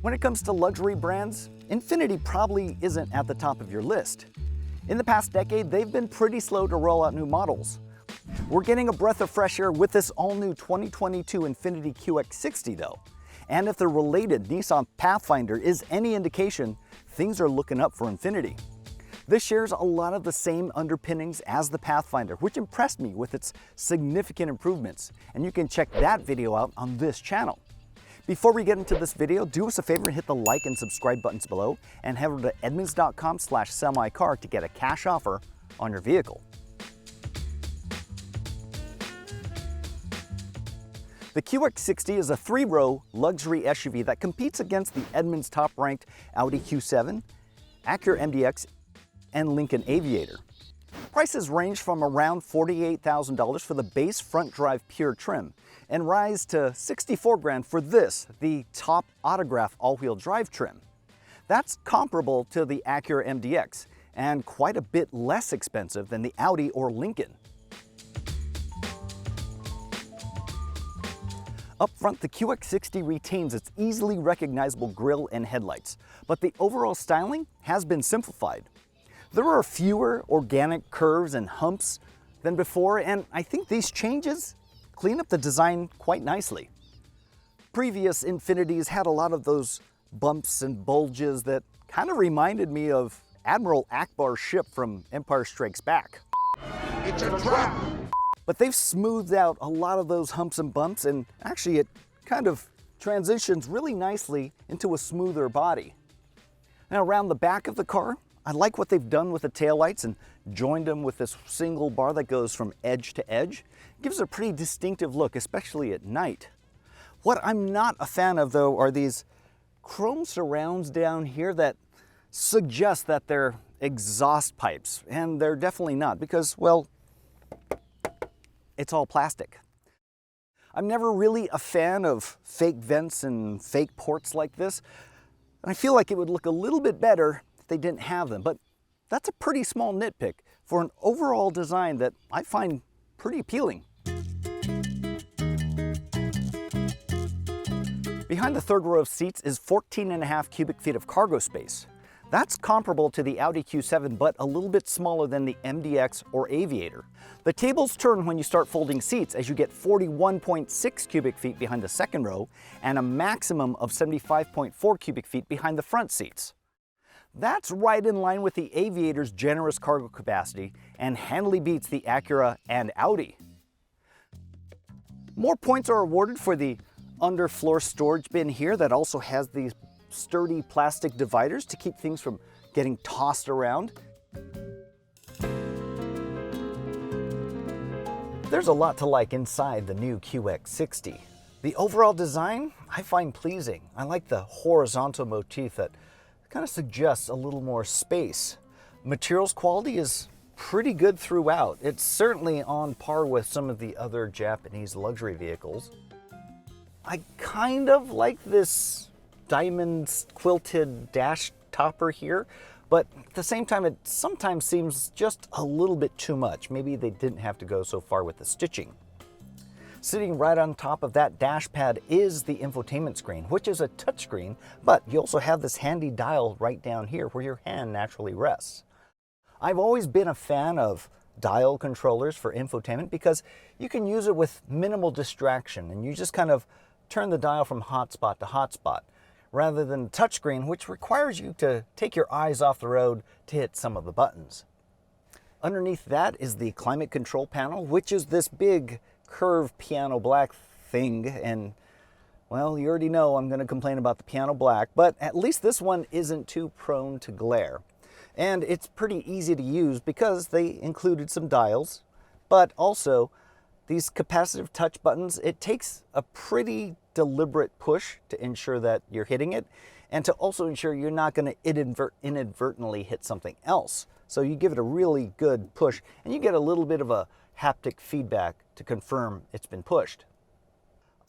When it comes to luxury brands, Infiniti probably isn't at the top of your list. In the past decade, they've been pretty slow to roll out new models. We're getting a breath of fresh air with this all-new 2022 Infiniti QX60 though. And if the related Nissan Pathfinder is any indication, things are looking up for Infiniti. This shares a lot of the same underpinnings as the Pathfinder, which impressed me with its significant improvements. And you can check that video out on this channel. Before we get into this video, do us a favor and hit the like and subscribe buttons below, and head over to edmunds.com/sellmycar to get a cash offer on your vehicle. The QX60 is a 3-row luxury SUV that competes against the Edmunds top-ranked Audi Q7, Acura MDX, and Lincoln Aviator. Prices range from around $48,000 for the base front drive pure trim and rise to $64,000 for this, the top autograph all-wheel drive trim. That's comparable to the Acura MDX and quite a bit less expensive than the Audi or Lincoln. Up front, the QX60 retains its easily recognizable grille and headlights, but the overall styling has been simplified. There are fewer organic curves and humps than before, and I think these changes clean up the design quite nicely. Previous Infinitis had a lot of those bumps and bulges that kind of reminded me of Admiral Akbar's ship from Empire Strikes Back. It's a trap! But they've smoothed out a lot of those humps and bumps, and actually it kind of transitions really nicely into a smoother body. Now around the back of the car, I like what they've done with the taillights and joined them with this single bar that goes from edge to edge. It gives it a pretty distinctive look, especially at night. What I'm not a fan of though are these chrome surrounds down here that suggest that they're exhaust pipes, and they're definitely not because, well, it's all plastic. I'm never really a fan of fake vents and fake ports like this, and I feel like it would look a little bit better if they didn't have them, but that's a pretty small nitpick for an overall design that I find pretty appealing. Behind the third row of seats is 14.5 cubic feet of cargo space. That's comparable to the Audi Q7, but a little bit smaller than the MDX or Aviator. The tables turn when you start folding seats, as you get 41.6 cubic feet behind the second row and a maximum of 75.4 cubic feet behind the front seats. That's right in line with the Aviator's generous cargo capacity and handily beats the Acura and Audi. More points are awarded for the underfloor storage bin here that also has these sturdy plastic dividers to keep things from getting tossed around. There's a lot to like inside the new QX60. The overall design I find pleasing. I like the horizontal motif that kind of suggests a little more space. Materials quality is pretty good throughout. It's certainly on par with some of the other Japanese luxury vehicles. I kind of like this diamond quilted dash topper here, but at the same time it sometimes seems just a little bit too much. Maybe they didn't have to go so far with the stitching. Sitting right on top of that dash pad is the infotainment screen, which is a touchscreen, but you also have this handy dial right down here where your hand naturally rests. I've always been a fan of dial controllers for infotainment because you can use it with minimal distraction and you just kind of turn the dial from hotspot to hotspot, rather than the touchscreen, which requires you to take your eyes off the road to hit some of the buttons. Underneath that is the climate control panel, which is this big curved piano black thing, and well, you already know I'm going to complain about the piano black, but at least this one isn't too prone to glare. And it's pretty easy to use because they included some dials, but also these capacitive touch buttons, it takes a pretty deliberate push to ensure that you're hitting it, and to also ensure you're not going to inadvertently hit something else. So you give it a really good push, and you get a little bit of a haptic feedback to confirm it's been pushed.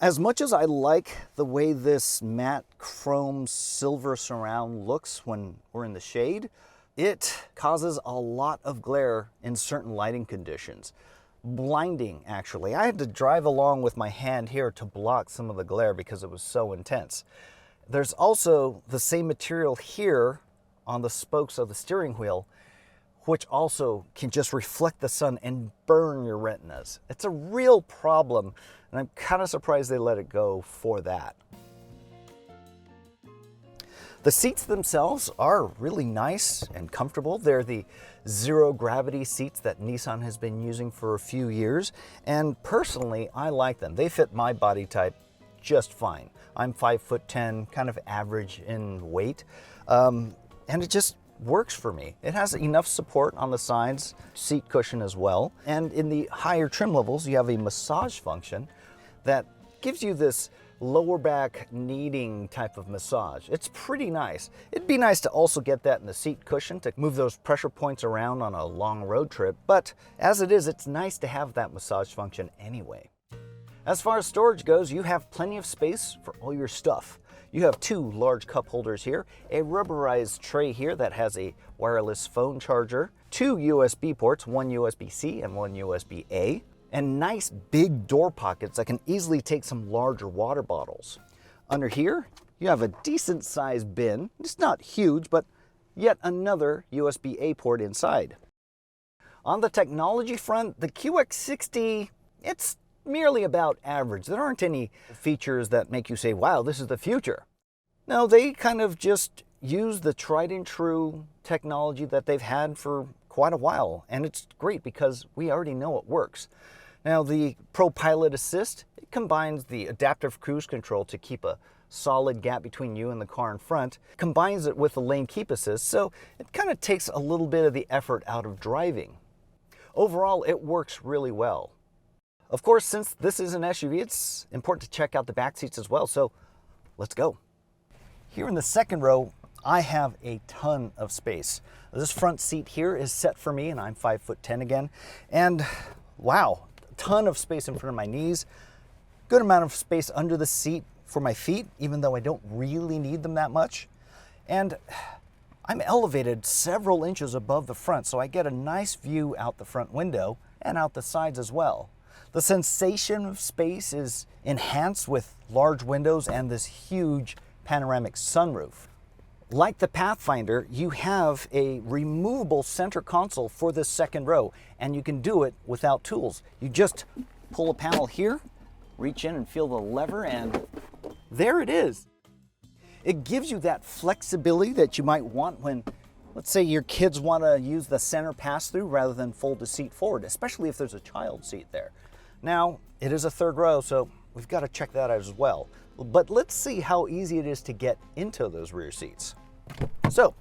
As much as I like the way this matte chrome silver surround looks when we're in the shade, it causes a lot of glare in certain lighting conditions. Blinding, actually. I had to drive along with my hand here to block some of the glare because it was so intense. There's also the same material here on the spokes of the steering wheel, which also can just reflect the sun and burn your retinas. It's a real problem, and I'm kind of surprised they let it go for that. The seats themselves are really nice and comfortable. They're the zero gravity seats that Nissan has been using for a few years, and personally, I like them. They fit my body type just fine. I'm 5'10", kind of average in weight, and it just works for me. It has enough support on the sides, seat cushion as well, and in the higher trim levels, you have a massage function that gives you this lower back kneading type of massage. It's pretty nice. It'd be nice to also get that in the seat cushion to move those pressure points around on a long road trip, but as it is, it's nice to have that massage function anyway. As far as storage goes, you have plenty of space for all your stuff. You have two large cup holders here, a rubberized tray here that has a wireless phone charger, two USB ports, one USB-C and one USB-A, and nice big door pockets that can easily take some larger water bottles. Under here, you have a decent sized bin. It's not huge, but yet another USB-A port inside. On the technology front, the QX60, it's merely about average. There aren't any features that make you say, wow, this is the future. No, they kind of just use the tried and true technology that they've had for quite a while, and it's great because we already know it works. Now, the Pro Pilot Assist, it combines the adaptive cruise control to keep a solid gap between you and the car in front, combines it with the lane keep assist, so it kind of takes a little bit of the effort out of driving. Overall, it works really well. Of course, since this is an SUV, it's important to check out the back seats as well, so let's go. Here in the second row, I have a ton of space. This front seat here is set for me, and I'm 5'10" again, and wow, a ton of space in front of my knees, good amount of space under the seat for my feet, even though I don't really need them that much, and I'm elevated several inches above the front, so I get a nice view out the front window and out the sides as well. The sensation of space is enhanced with large windows and this huge panoramic sunroof. Like the Pathfinder, you have a removable center console for this second row, and you can do it without tools. You just pull a panel here, reach in and feel the lever, and there it is. It gives you that flexibility that you might want when, let's say, your kids want to use the center pass-through rather than fold the seat forward, especially if there's a child seat there. Now, it is a third row, so we've got to check that out as well. But let's see how easy it is to get into those rear seats. So,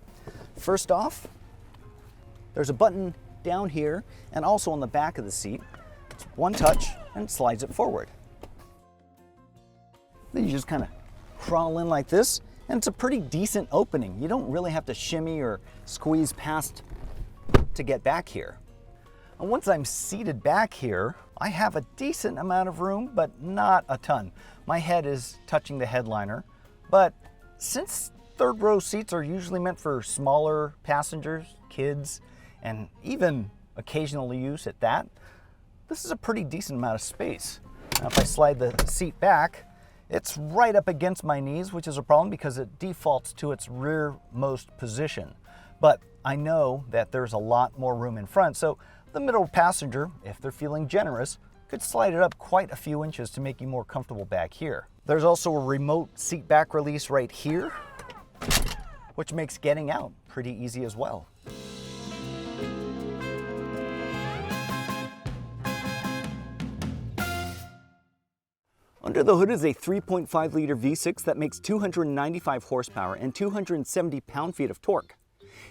first off, there's a button down here and also on the back of the seat. It's one touch and it slides it forward. Then you just kind of crawl in like this, and it's a pretty decent opening. You don't really have to shimmy or squeeze past to get back here. And once I'm seated back here, I have a decent amount of room, but not a ton. My head is touching the headliner, but since third row seats are usually meant for smaller passengers, kids, and even occasional use at that, this is a pretty decent amount of space. Now, if I slide the seat back, it's right up against my knees, which is a problem because it defaults to its rearmost position. But I know that there's a lot more room in front, so the middle passenger, if they're feeling generous, could slide it up quite a few inches to make you more comfortable back here. There's also a remote seat back release right here, which makes getting out pretty easy as well. Under the hood is a 3.5-liter V6 that makes 295 horsepower and 270 pound-feet of torque.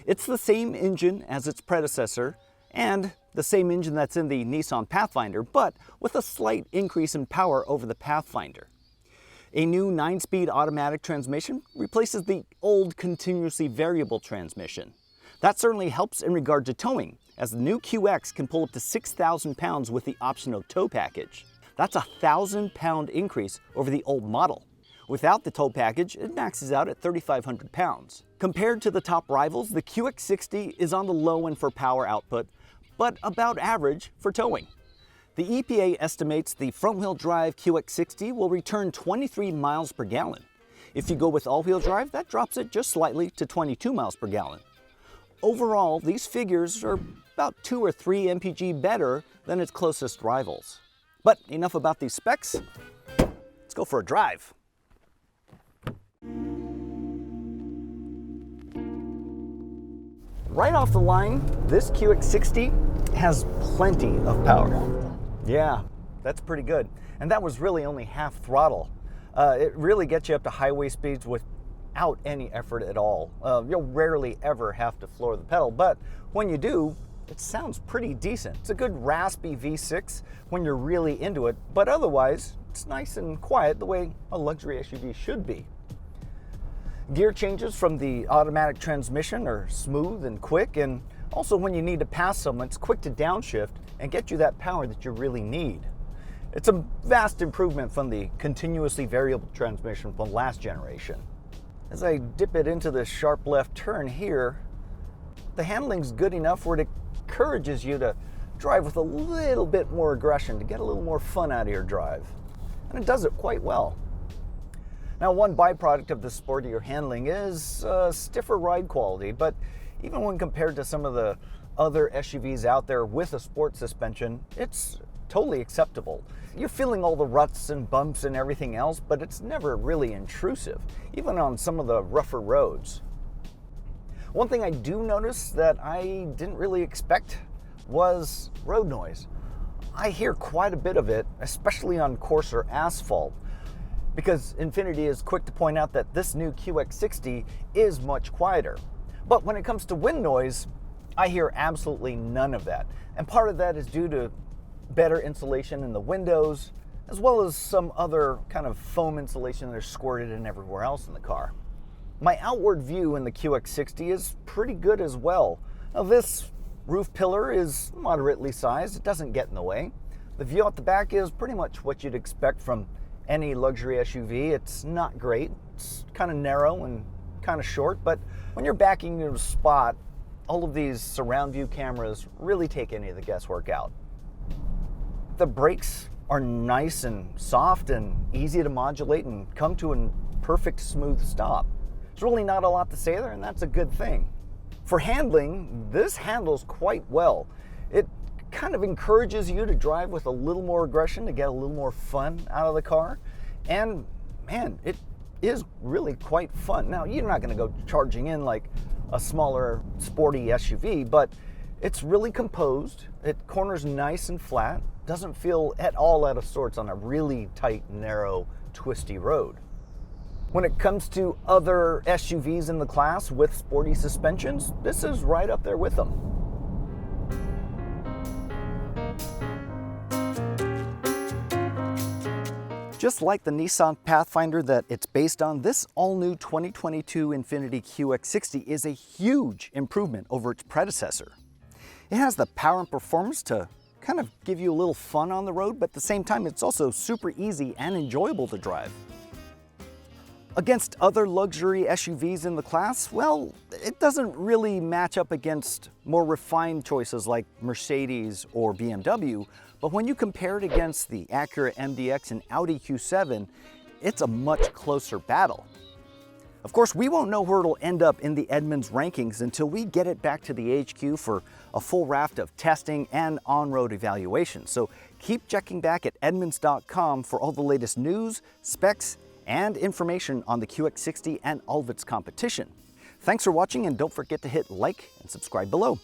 It's the same engine as its predecessor and the same engine that's in the Nissan Pathfinder, but with a slight increase in power over the Pathfinder. A new 9-speed automatic transmission replaces the old continuously variable transmission. That certainly helps in regard to towing, as the new QX can pull up to 6,000 pounds with the optional tow package. That's a 1,000-pound increase over the old model. Without the tow package, it maxes out at 3,500 pounds. Compared to the top rivals, the QX60 is on the low end for power output, but about average for towing. The EPA estimates the front-wheel drive QX60 will return 23 miles per gallon. If you go with all-wheel drive, that drops it just slightly to 22 miles per gallon. Overall, these figures are about 2 or 3 mpg better than its closest rivals. But enough about these specs, let's go for a drive. Right off the line, this QX60 has plenty of power. Yeah, that's pretty good. And that was really only half throttle. It really gets you up to highway speeds without any effort at all. You'll rarely ever have to floor the pedal, but when you do, it sounds pretty decent. It's a good raspy V6 when you're really into it, but otherwise, it's nice and quiet the way a luxury SUV should be. Gear changes from the automatic transmission are smooth and quick, and also when you need to pass someone, it's quick to downshift and get you that power that you really need. It's a vast improvement from the continuously variable transmission from last generation. As I dip it into the sharp left turn here, the handling's good enough where it encourages you to drive with a little bit more aggression to get a little more fun out of your drive. And it does it quite well. Now, one byproduct of the sportier handling is stiffer ride quality, but even when compared to some of the other SUVs out there with a sport suspension, it's totally acceptable. You're feeling all the ruts and bumps and everything else, but it's never really intrusive, even on some of the rougher roads. One thing I do notice that I didn't really expect was road noise. I hear quite a bit of it, especially on coarser asphalt, because Infiniti is quick to point out that this new QX60 is much quieter. But when it comes to wind noise, I hear absolutely none of that. And part of that is due to better insulation in the windows, as well as some other kind of foam insulation that are squirted in everywhere else in the car. My outward view in the QX60 is pretty good as well. Now, this roof pillar is moderately sized, it doesn't get in the way. The view at the back is pretty much what you'd expect from any luxury SUV. It's not great, it's kind of narrow and kind of short, but when you're backing into a spot, all of these surround view cameras really take any of the guesswork out. The brakes are nice and soft and easy to modulate and come to a perfect smooth stop. There's really not a lot to say there, and that's a good thing. For handling, this handles quite well. It kind of encourages you to drive with a little more aggression to get a little more fun out of the car. And man, it is really quite fun. Now, you're not going to go charging in like a smaller sporty SUV, but it's really composed. It corners nice and flat, doesn't feel at all out of sorts on a really tight, narrow, twisty road. When it comes to other SUVs in the class with sporty suspensions, this is right up there with them. Just like the Nissan Pathfinder that it's based on, this all-new 2022 Infiniti QX60 is a huge improvement over its predecessor. It has the power and performance to kind of give you a little fun on the road, but at the same time, it's also super easy and enjoyable to drive. Against other luxury SUVs in the class, well, it doesn't really match up against more refined choices like Mercedes or BMW, but when you compare it against the Acura MDX and Audi Q7, it's a much closer battle. Of course, we won't know where it'll end up in the Edmunds rankings until we get it back to the HQ for a full raft of testing and on-road evaluation. So keep checking back at Edmunds.com for all the latest news, specs, and information on the QX60 and all of its competition. Thanks for watching, and don't forget to hit like and subscribe below.